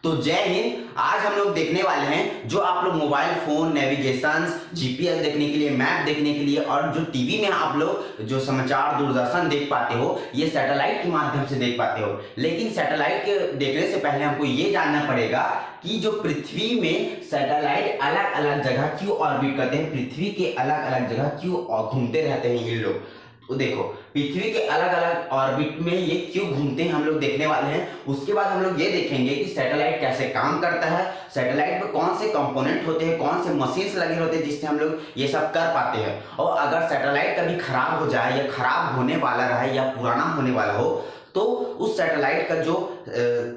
तो जय हिंद। आज हम लोग देखने वाले हैं जो आप लोग मोबाइल फोन नेविगेशन जीपीएस देखने के लिए, मैप देखने के लिए और जो टीवी में आप लोग जो समाचार दूरदर्शन देख पाते हो ये सैटेलाइट के माध्यम से देख पाते हो। लेकिन सैटेलाइट के देखने से पहले हमको ये जानना पड़ेगा कि जो पृथ्वी में सैटेलाइट अलग अलग जगह क्यों ऑर्बिट करते हैं, पृथ्वी के अलग अलग जगह क्यों घूमते रहते हैं ये लोग। तो देखो पृथ्वी के अलग अलग ऑर्बिट में ये क्यों घूमते हैं हम लोग देखने वाले हैं। उसके बाद हम लोग ये देखेंगे कि सैटेलाइट कैसे काम करता है, सैटेलाइट में कौन से कंपोनेंट होते हैं, कौन से मशीन्स लगे होते हैं जिससे हम लोग ये सब कर पाते हैं। और अगर सैटेलाइट कभी खराब हो जाए या खराब होने वाला रहे या पुराना होने वाला हो तो उस सैटेलाइट का जो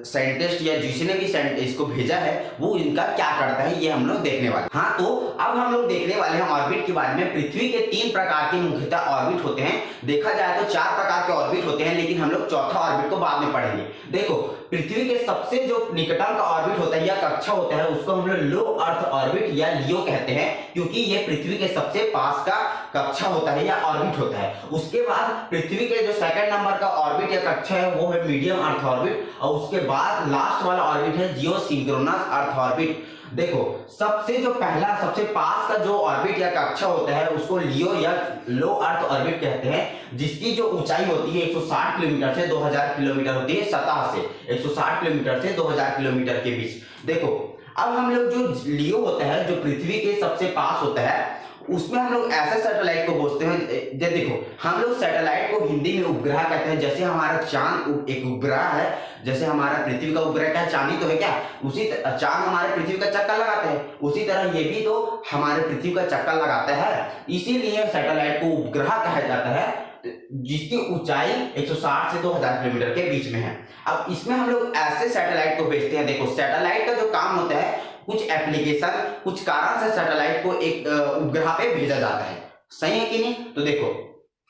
साइंटिस्ट या जिसने भी इसको भेजा है वो इनका क्या करता है ये हम लोग देखने वाले। हाँ, तो अब हम लोग देखने वाले हैं ऑर्बिट के बारे में। पृथ्वी के 3 प्रकार के मुख्यतः ऑर्बिट होते हैं। देखा जाए तो 4 प्रकार के ऑर्बिट होते हैं, लेकिन हम लोग चौथा ऑर्बिट को बाद में पढ़ेंगे। देखो पृथ्वी के सबसे जो निकटतम का ऑर्बिट होता है या कक्षा होता है उसको हम लोग लो अर्थ ऑर्बिट या लियो कहते हैं, क्योंकि ये पृथ्वी के सबसे पास का कक्षा होता है या ऑर्बिट होता है। उसके बाद पृथ्वी के जो सेकंड नंबर का ऑर्बिट या कक्षा है वो है मीडियम अर्थ ऑर्बिट, और उसके बाद लास्ट वाला ऑर्बिट है जियोसिंक्रोनस अर्थ ऑर्बिट। देखो सबसे जो पहला सबसे पास का जो ऑर्बिट या कक्षा होता है उसको लियो या लो अर्थ ऑर्बिट कहते हैं, जिसकी जो ऊंचाई होती है 160 किलोमीटर से 2000 किलोमीटर होती है सतह से, 160 किलोमीटर से 2000 किलोमीटर के बीच। देखो अब हम लोग जो लियो होता है जो पृथ्वी के सबसे पास होता है उसमें हम लोग ऐसे सैटेलाइट को बोलते हैं। देखो हम लोग सैटेलाइट को हिंदी में उपग्रह कहते हैं। जैसे हमारा चांद एक उपग्रह है, जैसे हमारा पृथ्वी का उपग्रह क्या चांदी तो है क्या, उसी चांद हमारे पृथ्वी का चक्कर लगाते हैं, उसी तरह ये भी तो हमारे पृथ्वी का चक्कर लगाता है। इसीलिए सैटेलाइट को उपग्रह कहा जाता है, जिसकी ऊंचाई 160 से 2000 किलोमीटर के बीच में है। अब इसमें हम लोग ऐसे सैटेलाइट को भेजते हैं। देखो सैटेलाइट का जो काम होता है, कुछ एप्लीकेशन कुछ कारण से सैटेलाइट को एक उपग्रह पे भेजा जाता है, सही है कि नहीं। तो देखो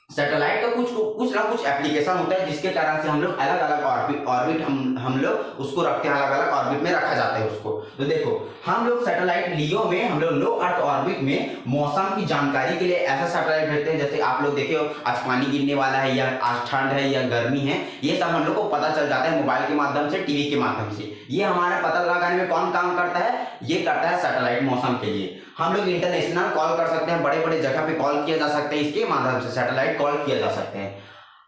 सैटेलाइट का कुछ ना कुछ एप्लीकेशन होता है जिसके कारण से हम लोग अलग अलग ऑर्बिट हम लोग उसको रखते हैं, अलग अलग ऑर्बिट में रखा जाता है उसको। तो देखो हम लोग सैटेलाइट लियो में हम लोग लो अर्थ ऑर्बिट में मौसम की जानकारी के लिए ऐसा सैटेलाइट भेजते हैं। जैसे आप लोग देखे हो आज पानी गिरने वाला है या आज ठंड है या गर्मी है, ये सब हम लोग को पता चल जाता है मोबाइल के माध्यम से, टीवी के माध्यम से। ये हमारा पता लगाने में कौन काम करता है, ये करता है सैटेलाइट मौसम के लिए। हम लोग इंटरनेशनल कॉल कर सकते हैं, बड़े बड़े जगह पे कॉल किया जा सकता है, इसके माध्यम से सैटेलाइट कॉल किया जा सकते हैं।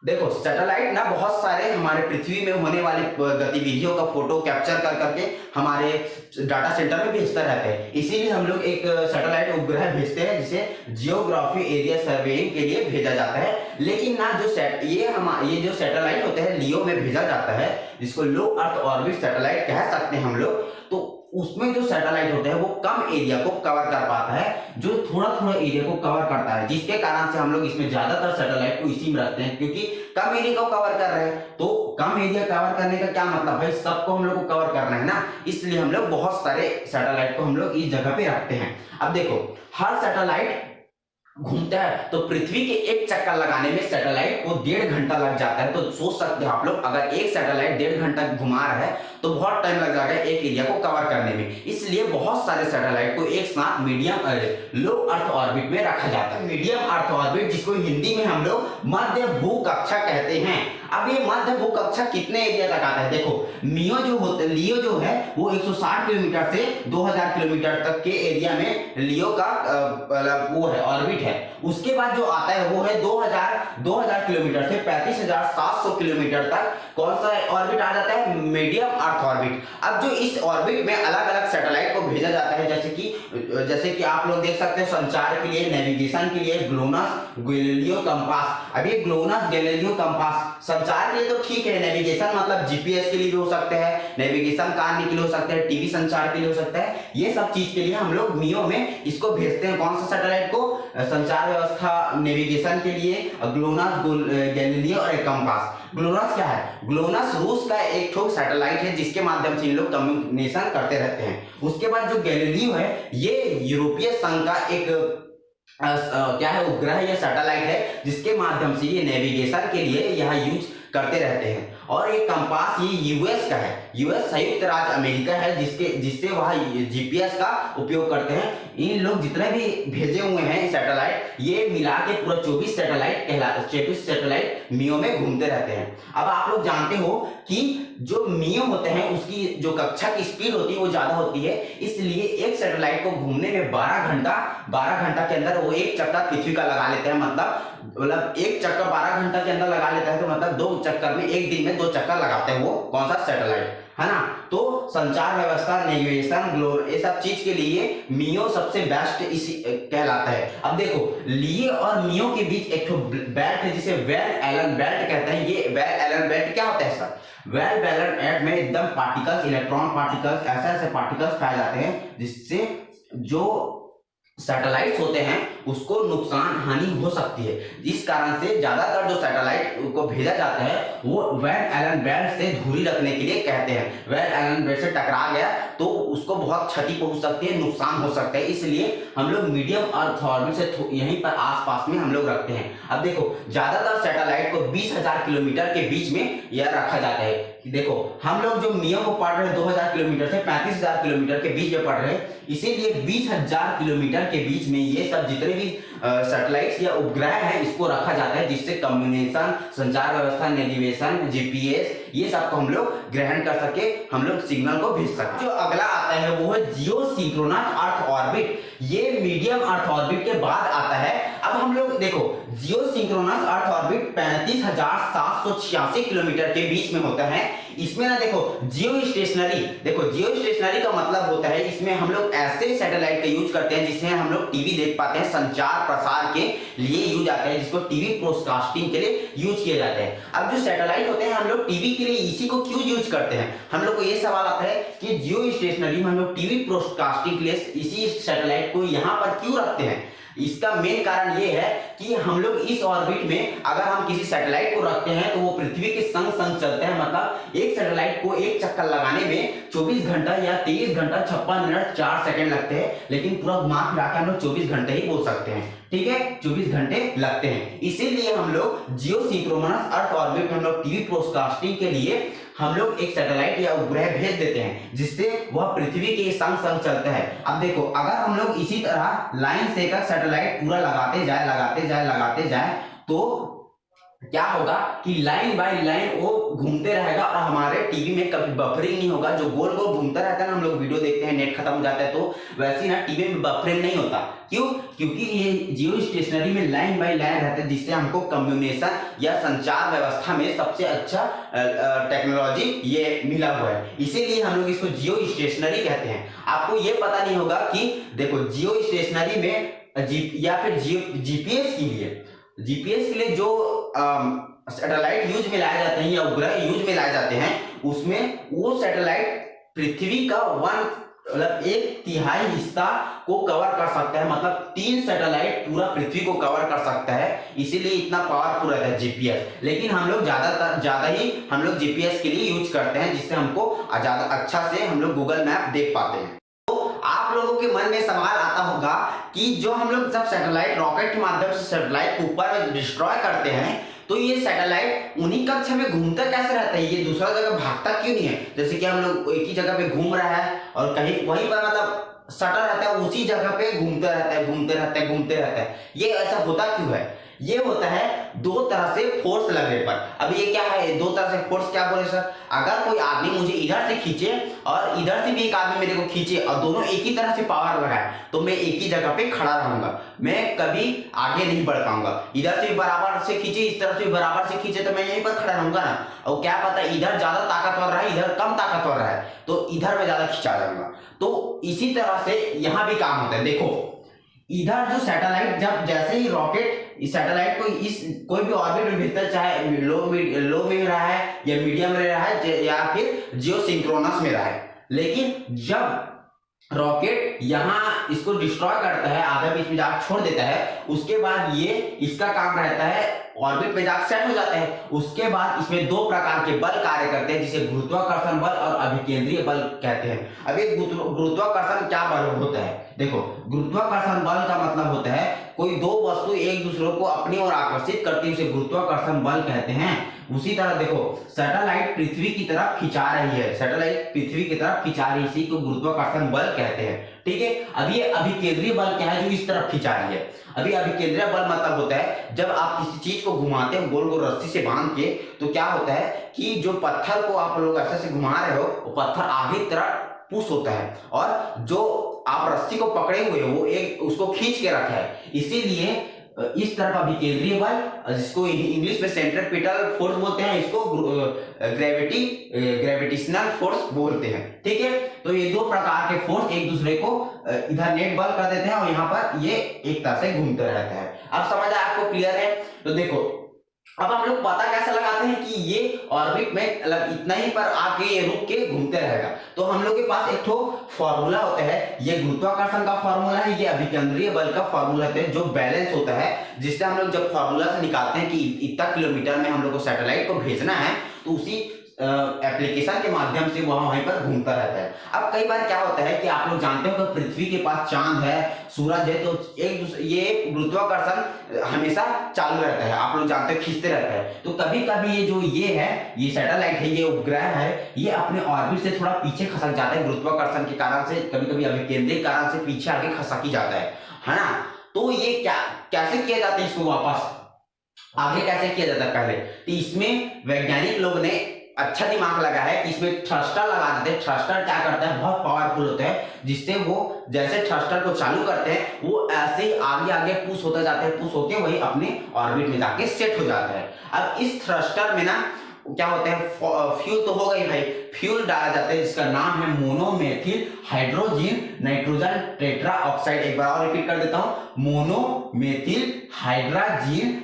देखो सैटेलाइट ना बहुत सारे हमारे पृथ्वी में होने वाली गतिविधियों का फोटो कैप्चर कर करके हमारे डाटा सेंटर में भेजता रहते हैं। इसीलिए हम लोग एक सैटेलाइट उपग्रह भेजते हैं जिसे जियोग्राफी एरिया सर्वेइंग के लिए भेजा जाता है। लेकिन ना जो ये जो सैटेलाइट होते हैं लियो में भेजा जाता है, जिसको लो अर्थ ऑर्बिट सैटेलाइट कह सकते हैं हम लोग, तो उसमें जो सैटेलाइट होता है वो कम एरिया को कवर कर पाता है, जो थोड़ा थोड़ा एरिया को कवर करता है, जिसके कारण से हम लोग इसमें ज्यादातर सैटेलाइट को इसी में रखते हैं, क्योंकि कम एरिया को कवर कर रहे हैं। तो कम एरिया कवर करने का क्या मतलब भाई, सबको हम लोग को कवर करना है ना, इसलिए हम लोग बहुत सारे सैटेलाइट को हम लोग इस जगह पे रखते हैं। अब देखो हर सैटेलाइट घूमता है, तो पृथ्वी के एक चक्कर लगाने में सैटेलाइट को 1.5 घंटा लग जाता है। तो सोच सकते हो आप लोग, अगर एक सैटेलाइट 1.5 घंटा घुमा रहा है तो बहुत टाइम लग जाएगा एक एरिया को कवर करने में। इसलिए बहुत सारे सैटेलाइट को एक साथ मीडियम लो अर्थ ऑर्बिट में रखा जाता है। मीडियम अर्थ ऑर्बिट जिसको हिंदी में हम लोग मध्य भू कक्षा कहते हैं। अब ये मध्य भू कक्षा कितने एरिया तक आता है, देखो लियो जो है वो 160 किलोमीटर से 2000 किलोमीटर तक के एरिया में लियो का वो है ऑर्बिट है। उसके बाद जो आता है वो है 2000 किलोमीटर से 35,700 किलोमीटर तक कौन सा ऑर्बिट आ जाता है, मीडियम अर्थ ऑर्बिट। अब जो इस ऑर्बिट में अलग अलग सैटेलाइट को भेजा जाता है, जैसे कि आप लोग देख सकते हैं संचार के लिए, नेविगेशन के लिए ग्लोनास गैलीलियो कंपास। अब ये ग्लोनास गैलीलियो कंपास संचार के लिए तो ठीक है, नेविगेशन मतलब जीपीएस के लिए भी हो सकते हैं, नेविगेशन करने के लिए हो सकते हैं, टीवी संचार के लिए हो सकता है, ये सब चीज के लिए हम लोग मियो में इसको भेजते हैं। कौन सा सैटेलाइट को, संचार व्यवस्था नेविगेशन के लिए ग्लोनास गैलीलियो और एक कंपास। ग्लोनास क्या है, ग्लोनास रूस का एक ठोक सैटेलाइट है जिसके माध्यम से इन लोग कम्युनिकेशन करते रहते हैं। उसके बाद जो गैलीलियो है ये यूरोपीय संघ का एक क्या है उपग्रह या सैटेलाइट है, जिसके माध्यम से ये नेविगेशन के लिए यहाँ यूज करते रहते हैं। और ये कंपास ये यूएस का है, यूएस संयुक्त राज्य अमेरिका है जिससे वह जीपीएस का उपयोग करते हैं। इन लोग जितने भी भेजे हुए हैं सैटेलाइट, ये मिला के पूरा 24 सैटेलाइट मियो में घूमते रहते हैं। अब आप लोग जानते हो कि जो मियो होते हैं उसकी जो कक्षा की स्पीड होती है वो ज्यादा होती है, इसलिए एक सैटेलाइट को घूमने में 12 घंटा के अंदर वो एक चक्कर पृथ्वी का लगा लेते हैं। मतलब एक चक्कर 12 घंटा के अंदर लगा लेता है, तो मतलब 2 चक्कर में, एक दिन में 2 चक्कर लगाते हैं वो कौन सा सैटेलाइट, है ना। तो संचार व्यवस्था, नेविगेशन, ये सब चीज के लिए मियो सबसे बेस्ट इसी कहलाता है। अब देखो लियो और मियो के बीच एक बेल्ट है जिसे वेल एलन बेल्ट कहते हैं। ये वेल एलन बेल्ट क्या होता है सर? वेल एलन बेल्ट में एकदम पार्टिकल्स, इलेक्ट्रॉन पार्टिकल्स, ऐसे पार्टिकल्स पाए जाते हैं जिससे जो सैटेलाइट्स होते हैं उसको नुकसान हानि हो सकती है। जिस कारण से ज्यादातर जो सैटेलाइट को भेजा जाता है वो वैन एलन बेल्ट से दूरी रखने के लिए कहते हैं। वैन एलन बेल्ट से टकरा गया तो उसको बहुत क्षति पहुंच सकती है, नुकसान हो सकता है, इसलिए हम लोग मीडियम अर्थ ऑर्बिट से यहीं पर आसपास में हम लोग रखते हैं। अब देखो ज्यादातर सैटेलाइट को 20,000 किलोमीटर के बीच में यह रखा जाता है। देखो हम लोग जो मियो को पढ़ रहे हैं 2000 किलोमीटर से 35,000 किलोमीटर के बीच में पढ़ रहे हैं, इसीलिए 20,000 किलोमीटर के बीच में ये सब जितने भी सैटेलाइट्स या उपग्रह है इसको रखा जाता है, जिससे कम्युनिकेशन, संचार व्यवस्था, नेविगेशन, जीपीएस ये सब को हम लोग ग्रहण कर सके, हम लोग सिग्नल को भेज सके। जो अगला आता है वो है जियो सिंक्रोनस अर्थ ऑर्बिट। ये मीडियम अर्थ ऑर्बिट के बाद आता है। अब हम लोग देखो जियो सिंक्रोनस अर्थ ऑर्बिट 35,786 किलोमीटर के बीच में होता है। इसमें ना देखो जियो स्टेशनरी का मतलब होता है इसमें हम लोग ऐसे सैटेलाइट का यूज करते हैं जिससे हम लोग टीवी देख पाते हैं, संचार प्रसार के लिए यूज आते हैं, जिसको टीवी ब्रॉडकास्टिंग के लिए यूज किए जाते हैं। अब जो सैटेलाइट होते हैं हम लोग टीवी के लिए इसी को क्यों यूज करते हैं? हम लोग को ये सवाल आता है कि जियो स्टेशनरी में हम लोग टीवी ब्रॉडकास्टिंग के लिए इसी सैटेलाइट को यहाँ पर क्यों रखते हैं? इसका मेन कारण ये है कि हम लोग इस ऑर्बिट में अगर हम किसी सैटेलाइट को रखते हैं तो वो पृथ्वी के संग चलते हैं। मतलब एक सैटेलाइट को एक चक्कर लगाने में 24 घंटा या 23 घंटा 56 मिनट 4 सेकंड लगते हैं, लेकिन पूरा घुमा फिरा के हम लोग 24 घंटे ही बोल सकते हैं। ठीक है, 24 घंटे लगते हैं। इसीलिए हम लोग जियो सिंक्रोनस अर्थ ऑर्बिट में हम लोग टीवी ब्रॉडकास्टिंग के लिए हम लोग एक सैटेलाइट या उपग्रह भेज देते हैं जिससे वह पृथ्वी के संग चलता है। अब देखो अगर हम लोग इसी तरह लाइन से का सैटेलाइट पूरा लगाते जाए तो क्या होगा कि लाइन बाय लाइन वो घूमते रहेगा और हमारे टीवी में कभी बफरिंग नहीं होगा। जो गोल गोल घूमता रहता है ना, हम लोग वीडियो देखते हैं नेट खत्म हो जाता है तो वैसे ना टीवी में बफरिंग नहीं होता। क्यों? क्योंकि ये जियो स्टेशनरी में लाइन बाय लाइन रहता है, जिससे हमको कम्युनिकेशन या संचार व्यवस्था में सबसे अच्छा टेक्नोलॉजी ये मिला हुआ है। इसीलिए हम लोग इसको जियो स्टेशनरी कहते हैं। आपको ये पता नहीं होगा कि देखो जियो स्टेशनरी में या फिर जीपीएस के लिए जो सैटेलाइट यूज में लाए जाते हैं या उपग्रह यूज में लाए जाते हैं, उसमें वो सैटेलाइट पृथ्वी का 1/3 हिस्सा को कवर कर सकता है। मतलब 3 सैटेलाइट पूरा पृथ्वी को कवर कर सकता है, इसीलिए इतना पावरफुल रहता है जीपीएस। लेकिन हम लोग ज्यादा ही हम लोग जीपीएस के लिए यूज करते हैं, जिससे हमको ज्यादा अच्छा से हम लोग गूगल मैप देख पाते हैं। आप लोगों के मन में सवाल आता होगा कि जो हम लोग जब सैटेलाइट रॉकेट के माध्यम से सैटेलाइट को ऊपर में डिस्ट्रॉय करते हैं तो ये सैटेलाइट उन्हीं कक्षा में घूमता कैसे रहता है? ये दूसरा जगह भागता क्यों नहीं है? जैसे कि हम लोग एक ही जगह पे घूम रहा है और कहीं वहीं पर मतलब सटा रहता है, उसी जगह पे घूमता रहता है। ये ऐसा होता क्यों है? ये होता है दो तरह से फोर्स लगने पर। अब ये क्या है दो तरह से फोर्स? क्या बोले सर? अगर कोई आदमी मुझे इधर से खींचे और इधर से भी एक आदमी मेरे को खींचे और दोनों एक ही तरह से पावर लगाए तो मैं एक ही जगह पे खड़ा रहूंगा, मैं कभी आगे नहीं बढ़ पाऊंगा। इधर से भी बराबर से खींचे, इस तरफ से भी बराबर से खींचे तो मैं यहीं पर खड़ा रहूंगा ना। और क्या पता इधर ज्यादा ताकतवर रहा है, इधर कम ताकतवर रहा है, तो इधर में ज्यादा खींचा जाऊंगा। तो इसी तरह से यहाँ भी काम होता है। देखो इधर जो सैटेलाइट जब जैसे ही रॉकेट इस सैटेलाइट को इस कोई भी ऑर्बिट में भेजता है, चाहे लो में रहा है या मीडियम में रहा है या फिर जियो सिंक्रोनस में रहा है, लेकिन जब रॉकेट यहाँ इसको डिस्ट्रॉय करता है, आधा बीच में जाकर छोड़ देता है, उसके बाद ये इसका काम रहता है ऑर्बिट में जाकर सेट हो जाते हैं। उसके बाद इसमें दो प्रकार के बल कार्य करते हैं, जिसे गुरुत्वाकर्षण बल और अभिकेंद्रीय बल कहते हैं। अब ये गुरुत्वाकर्षण क्या बल होता है? देखो, गुरुत्वाकर्षण बल का मतलब होता है कोई दो वस्तु एक दूसरे को अपनी ओर आकर्षित करती है, उसे गुरुत्वाकर्षण बल कहते हैं। उसी तरह देखो, सैटेलाइट पृथ्वी की तरफ खिंचा रही है, सैटेलाइट पृथ्वी की तरफ खिंचा रही है, इसी को गुरुत्वाकर्षण बल कहते हैं। ठीक है, अब ये अभिकेंद्रीय बल क्या है? जो इस तरफ खिंचा रही है। अभी अभिकेंद्रीय बल मतलब होता है जब आप किसी चीज को घुमाते हो गोल गोल रस्सी से बांध के, तो क्या होता है कि जो पत्थर को आप लोग ऐसे से घुमा रहे हो, वो पत्थर आगे की तरफ पुश होता है, और जो आप रस्सी को पकड़े हुए हो वो एक उसको खींच के रखा है। इसीलिए इस तरफ अभिकेंद्रीय बल, जिसको इंग्लिश में सेंट्रीपिटल फोर्स बोलते हैं, इसको ग्रेविटेशनल फोर्स बोलते हैं। ठीक है, तो ये दो प्रकार के फोर्स एक दूसरे को इधर नेट बल कर देते हैं और यहाँ पर ये एक तरह से घूमते रहते हैं। अब समझ आया आपको? क्लियर है? तो देखो, अब हम लोग पता कैसे लगाते हैं कि ये ऑर्बिट में इतना ही पर आके ये रुक के घूमते रहेगा? तो हम लोग के पास एक ठो फॉर्मूला होता है, ये गुरुत्वाकर्षण का फॉर्मूला है, ये अभिकेंद्रीय बल का फॉर्मूला होता है, जो बैलेंस होता है, जिससे हम लोग जब फॉर्मूला से निकालते हैं कि इतना किलोमीटर में हम लोग को सैटेलाइट को भेजना है, तो उसी एप्लीकेशन के माध्यम से वह वहीं पर घूमता रहता है। अब कई बार क्या होता है कि आप लोग जानते हो कि पृथ्वी के पास चांद है, सूरज है, तो एक दूसरे ये गुरुत्वाकर्षण हमेशा चालू रहता है, आप लोग जानते हो, खींचते रहता है। तो कभी कभी ये जो ये है, ये सैटेलाइट है, ये उपग्रह है, ये अपने ऑर्बिट से थोड़ा पीछे खसक जाता है गुरुत्वाकर्षण के कारण से, कभी कभी अभिकेंद्रीय कारण से पीछे आगे खसक ही जाता है ना? तो ये कैसे किया जाता है, इसको वापस आगे कैसे किया जाता है? पहले तो इसमें वैज्ञानिक लोग ने अच्छा दिमाग लगा है कि इसमें थ्रस्टर लगा देते हैं। थ्रस्टर क्या करता है? बहुत पावरफुल होता है, जिससे वो जैसे थ्रस्टर को चालू करते हैं, वो ऐसे ही आगे आगे पुश होते जाते हैं, पुश होके वही अपने ऑर्बिट में जाके सेट हो जाता है। अब इस थ्रस्टर में ना क्या होता है, फ्यूल तो हो गई भाई, फ्यूल डाला जाता है जिसका नाम है मोनोमेथिल हाइड्रोजन नाइट्रोजन टेट्रा ऑक्साइड। एक बार और रिपीट कर देता हूं, मोनोमेथिल हाइड्रोजन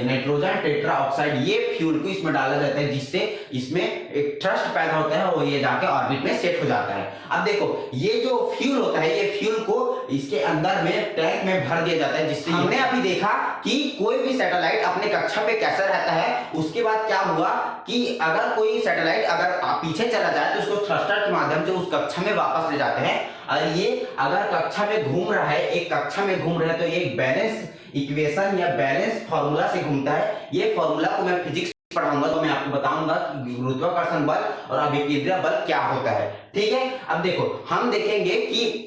नाइट्रोजन टेट्रा ऑक्साइड, ये फ्यूल को इसमें डाला जाता है, जिससे इसमें एक थ्रस्ट पैदा होता है और ये जाके ऑर्बिट में सेट हो जाता है। अब देखो, ये जो फ्यूल होता है, ये फ्यूल को इसके अंदर में टैंक में भर दिया जाता है, जिससे हमने अभी देखा कि कोई भी सैटेलाइट अपने कक्षा पे कैसा रहता है। उसके बाद क्या हुआ कि अगर कोई सैटेलाइट अगर पीछे चला जाए तो उसको थ्रस्टर के माध्यम से उस कक्षा में वापस ले जाते हैं, और ये अगर कक्षा में घूम रहा है, एक कक्षा में घूम रहा है, तो ये एक बैलेंस इक्वेशन या बैलेंस फॉर्मूला से घूमता है। ये फॉर्मूला को मैं फिजिक्स पढ़ाऊंगा तो मैं आपको बताऊंगा कि गुरुत्वाकर्षण बल और अभिकेंद्रीय बल क्या होता है। ठीक है, अब देखो, हम देखेंगे कि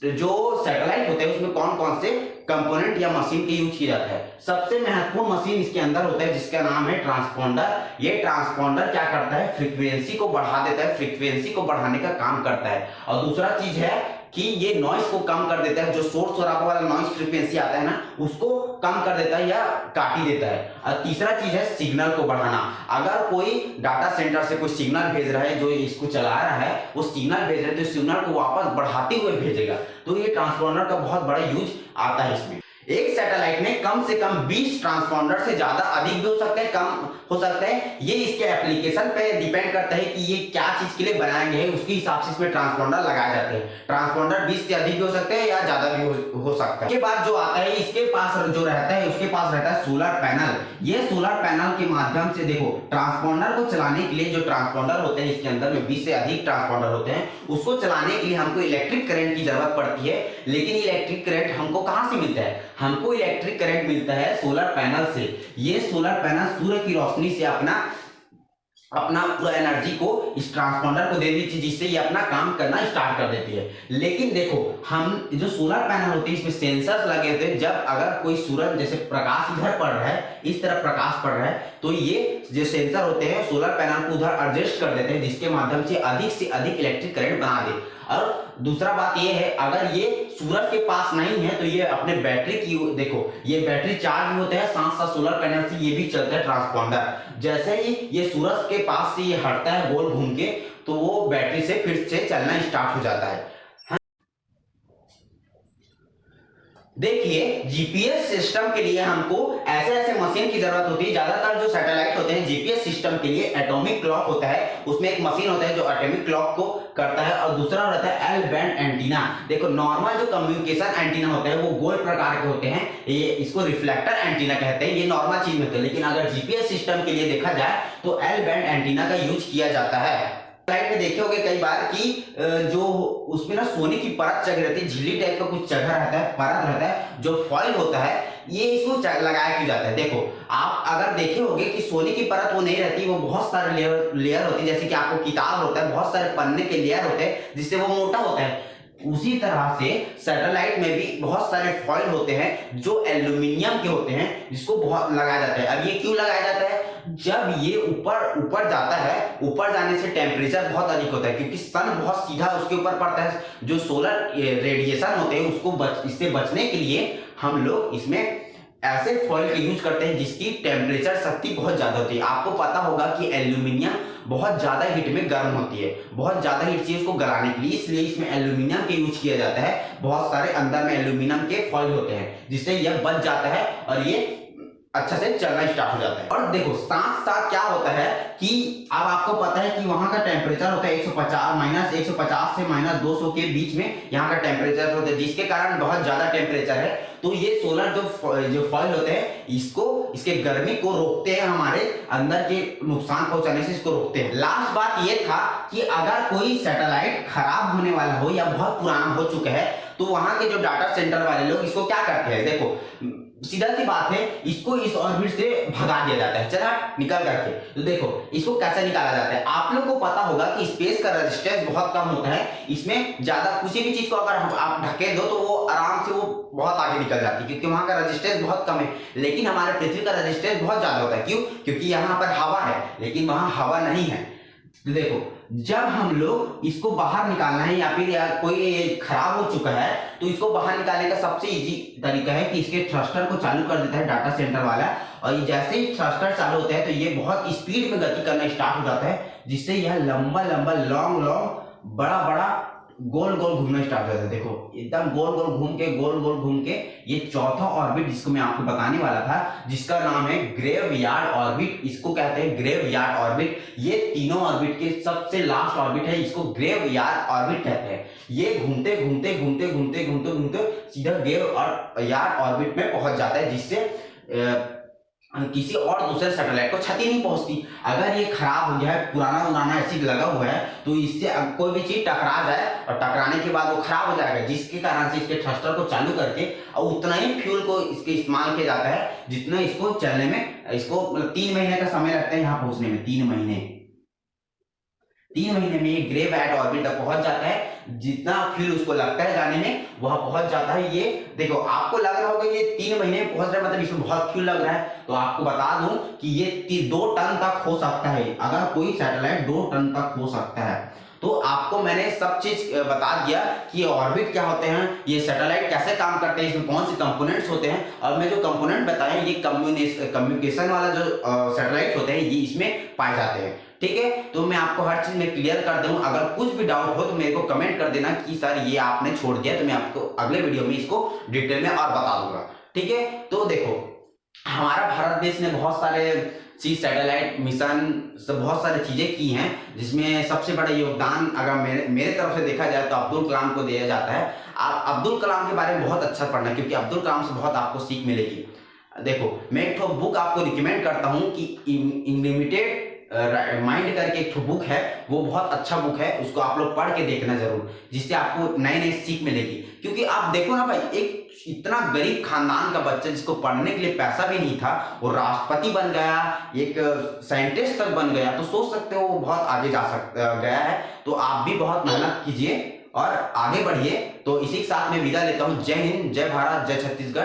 जो सैटेलाइट होते हैं उसमें कौन कौन से कंपोनेंट या मशीन के यूज किया जाता है। सबसे महत्वपूर्ण मशीन इसके अंदर होता है, जिसका नाम है ट्रांसपोंडर। ये ट्रांसपोंडर क्या करता है? फ्रीक्वेंसी को बढ़ा देता है, फ्रीक्वेंसी को बढ़ाने का काम करता है। और दूसरा चीज है कि ये नॉइस को कम कर देता है, जो शोर शराबा वाला नॉइस फ्रीक्वेंसी आता है ना, उसको कम कर देता है या काट ही देता है। और तीसरा चीज है सिग्नल को बढ़ाना। अगर कोई डाटा सेंटर से कोई सिग्नल भेज रहा है, जो इसको चला रहा है वो सिग्नल भेज रहा है, तो सिग्नल को वापस बढ़ाते हुए भेजेगा। तो ये ट्रांसपोंडर का बहुत बड़ा यूज आता है इसमें। एक सैटेलाइट में कम से कम 20 ट्रांसपोंडर से ज्यादा अधिक भी हो सकते हैं, कम हो सकते हैं। ये इसके एप्लीकेशन पे डिपेंड करता है कि ये क्या चीज के लिए बनाए गए हैं, उसके हिसाब से इसमें ट्रांसपोंडर लगाए जाते हैं। ट्रांसपोंडर 20 से अधिक भी हो सकते हैं या ज्यादा भी हो सकता है। इसके बाद जो आता है, इसके पास जो रहता है, उसके पास रहता है सोलर पैनल। ये सोलर पैनल के माध्यम से देखो, ट्रांसपोंडर को चलाने के लिए जो ट्रांसपोंडर होते हैं, इसके अंदर में 20 से अधिक ट्रांसपोंडर होते हैं, उसको चलाने के लिए हमको इलेक्ट्रिक करंट की जरूरत पड़ती है। लेकिन इलेक्ट्रिक करंट हमको कहां से मिलता है? हमको इलेक्ट्रिक करंट मिलता है सोलर पैनल से। ये सोलर पैनल सूर्य की रोशनी से अपना पूरा एनर्जी को इस ट्रांसपोंडर को दे देती है, जिससे ये अपना काम करना स्टार्ट कर देती है। लेकिन देखो, हम जो सोलर पैनल होती है, इसमें सेंसर्स लगे होते हैं। जब अगर कोई सूरज जैसे प्रकाश इधर पड़ रहा है, इस तरफ प्रकाश पड़ रहा है, तो ये जो सेंसर होते हैं सोलर पैनल को उधर एडजस्ट कर देते हैं, जिसके माध्यम से अधिक इलेक्ट्रिक करंट बना दे। और दूसरा बात ये है, अगर ये सूरज के पास नहीं है तो ये अपने बैटरी की, देखो ये बैटरी चार्ज होते हैं, साथ साथ सोलर पैनल से ये भी चलता है ट्रांसपोंडर। जैसे ही ये सूरज के पास से ये हटता है गोल घूम के, तो वो बैटरी से फिर से चलना स्टार्ट हो जाता है। देखिए, जीपीएस सिस्टम के लिए हमको ऐसे मशीन की जरूरत होती है। ज्यादातर जो सैटेलाइट होते हैं जीपीएस सिस्टम के लिए एटॉमिक क्लॉक होता है, उसमें एक मशीन होता है जो एटॉमिक क्लॉक को करता है और दूसरा रहता है एल बैंड एंटीना। देखो नॉर्मल जो कम्युनिकेशन एंटीना होते हैं वो गोल प्रकार के होते हैं, ये इसको रिफ्लेक्टर एंटीना कहते हैं, ये नॉर्मल चीज में होते हैं। लेकिन अगर जीपीएस सिस्टम के लिए देखा जाए तो एल बैंड एंटीना का यूज किया जाता है। स्लाइड में देखे होंगे कई बार कि जो उसमें ना सोने की परत जग रहती है, झिल्ली टाइप का कुछ जगह रहता है, परत रहता है, जो फॉइल होता है, ये इसको लगाया क्यों जाता है। देखो आप अगर देखे होंगे कि सोने की परत वो नहीं रहती, वो बहुत सारे लेयर होती है, जैसे कि आपको किताब होता है, बहुत सारे पन्ने के लेयर होते हैं जिससे वो मोटा होता है। उसी तरह से सैटेलाइट में भी बहुत सारे फॉइल होते हैं जो एल्यूमिनियम के होते हैं, जिसको बहुत लगाया जाता है। अब ये क्यों लगाया जाता है, जब ये ऊपर जाता है, ऊपर जाने से टेम्परेचर बहुत अधिक होता है, क्योंकि सन बहुत सीधा उसके ऊपर पड़ता है, जो सोलर रेडिएशन होते हैं उसको इससे बचने के लिए हम लोग इसमें ऐसे फॉइल का यूज करते हैं जिसकी टेम्परेचर शक्ति बहुत ज्यादा होती है। आपको पता होगा कि एल्यूमिनियम बहुत ज्यादा हीट में गर्म होती है, बहुत ज्यादा हीट चाहिए उसको गलाने के लिए, इसलिए इसमें एल्यूमिनियम के यूज किया जाता है। बहुत सारे अंदर में एल्यूमिनियम के फॉइल होते हैं जिससे यह बच जाता है और ये अच्छा से चलना स्टार्ट हो जाता है। और देखो साथ साथ क्या होता है कि अब आपको पता है कि वहां का टेम्परेचर होता है 150 -150 से -200 के बीच में यहाँ का टेम्परेचर होता है, जिसके कारण बहुत ज्यादा टेम्परेचर है। तो ये सोलर जो फॉइल होते हैं इसके गर्मी को रोकते हैं, हमारे अंदर के नुकसान पहुंचाने से इसको रोकते हैं। लास्ट बात ये था कि अगर कोई सैटेलाइट खराब होने वाला हो या बहुत पुराना हो चुका है तो वहां के जो डाटा सेंटर वाले लोग इसको क्या करते हैं, देखो सीधा सी बात है, इसको इस ऑर्बिट से भगा दिया जाता है, चला निकल करके। तो देखो इसको कैसे निकाला जाता है, आप लोग को पता होगा कि स्पेस का रेजिस्टेंस बहुत कम होता है, इसमें ज्यादा किसी भी चीज को अगर आप ढकेल दो तो वो आराम से वो बहुत आगे निकल जाती है, क्योंकि वहां का रेजिस्टेंस बहुत कम है। लेकिन हमारे पृथ्वी का रेजिस्टेंस बहुत ज्यादा होता है, क्यों, क्योंकि यहाँ पर हवा है लेकिन वहां हवा नहीं है। तो देखो जब हम लोग इसको बाहर निकालना है या फिर कोई खराब हो चुका है तो इसको बाहर निकालने का सबसे इजी तरीका है कि इसके थ्रस्टर को चालू कर देता है डाटा सेंटर वाला, और जैसे ही थ्रस्टर चालू होता है तो ये बहुत स्पीड में गति करना स्टार्ट हो जाता है, जिससे यह लंबा लंबा लॉन्ग बड़ा बड़ा गोल गोल घूमना स्टार्ट हो जाता है। देखो एकदम गोल गोल घूम के ये चौथा ऑर्बिट जिसको मैं आपको बताने वाला था, जिसका नाम है ग्रेवयार्ड ऑर्बिट, इसको कहते हैं ग्रेवयार्ड ऑर्बिट। ये तीनों ऑर्बिट के सबसे लास्ट ऑर्बिट है, इसको ग्रेवयार्ड ऑर्बिट कहते हैं। ये घूमते घूमते सीधा ग्रेवयार्ड ऑर्बिट में पहुंच जाता है, जिससे किसी और दूसरे सैटेलाइट को क्षति नहीं पहुंचती। अगर ये खराब हो गया है, पुराना एसिड लगा हुआ है, तो इससे कोई भी चीज टकरा जाए और टकराने के बाद वो खराब हो जाएगा, जिसके कारण से इसके थ्रस्टर को चालू करके और उतना ही फ्यूल को इसके इस्तेमाल किया जाता है जितना इसको चलने में, इसको 3 महीने का समय लगता है यहाँ पहुंचने में। 3 महीने में ये ग्रेवयार्ड ऑर्बिट तक पहुंच जाता है, जितना फ्यूल उसको लगता है जाने में वह पहुंच जाता है। ये देखो आपको लग रहा होगा ये 3 महीने में पहुंच रहा है, मतलब इसमें बहुत फ्यूल लग रहा है, तो आपको बता दूं कि ये 2 टन तक हो सकता है। अगर कोई सैटेलाइट 2 टन तक हो सकता है, तो आपको मैंने सब चीज बता दिया कि ऑर्बिट क्या होते हैं, ये सैटेलाइट कैसे काम करते हैं, इसमें कौन से कंपोनेंट्स होते हैं, और मैं जो कंपोनेंट बताया ये कम्युनिकेशन वाला जो सैटेलाइट होते हैं ये इसमें पाए जाते हैं। ठीक है, तो मैं आपको हर चीज में क्लियर कर दूं। अगर कुछ भी डाउट हो तो मेरे को कमेंट कर देना कि सर ये आपने छोड़ दिया, तो मैं आपको अगले वीडियो में इसको डिटेल में और बता दूंगा। ठीक है, तो देखो हमारा भारत देश ने बहुत सारे चीज सैटेलाइट मिशन सब बहुत सारी चीजें की हैं, जिसमें सबसे बड़ा योगदान अगर मेरे तरफ से देखा जाए तो अब्दुल कलाम को दिया जाता है। आप अब्दुल कलाम के बारे में बहुत अच्छा पढ़ना, क्योंकि अब्दुल कलाम से बहुत आपको सीख मिलेगी। देखो मैं एक तो बुक आपको रिकमेंड करता हूँ कि अनलिमिटेड माइंड करके एक बुक है, वो बहुत अच्छा बुक है, उसको आप लोग पढ़ के देखना जरूर, जिससे आपको नई नई सीख मिलेगी। क्योंकि आप देखो ना भाई, एक इतना गरीब खानदान का बच्चा जिसको पढ़ने के लिए पैसा भी नहीं था, वो राष्ट्रपति बन गया, एक साइंटिस्ट तक बन गया, तो सोच सकते हो वो बहुत आगे जा गया है। तो आप भी बहुत मेहनत कीजिए और आगे बढ़िए। तो इसी के साथ मैं विदा लेता हूँ। जय हिंद, जय भारत, जय छत्तीसगढ़।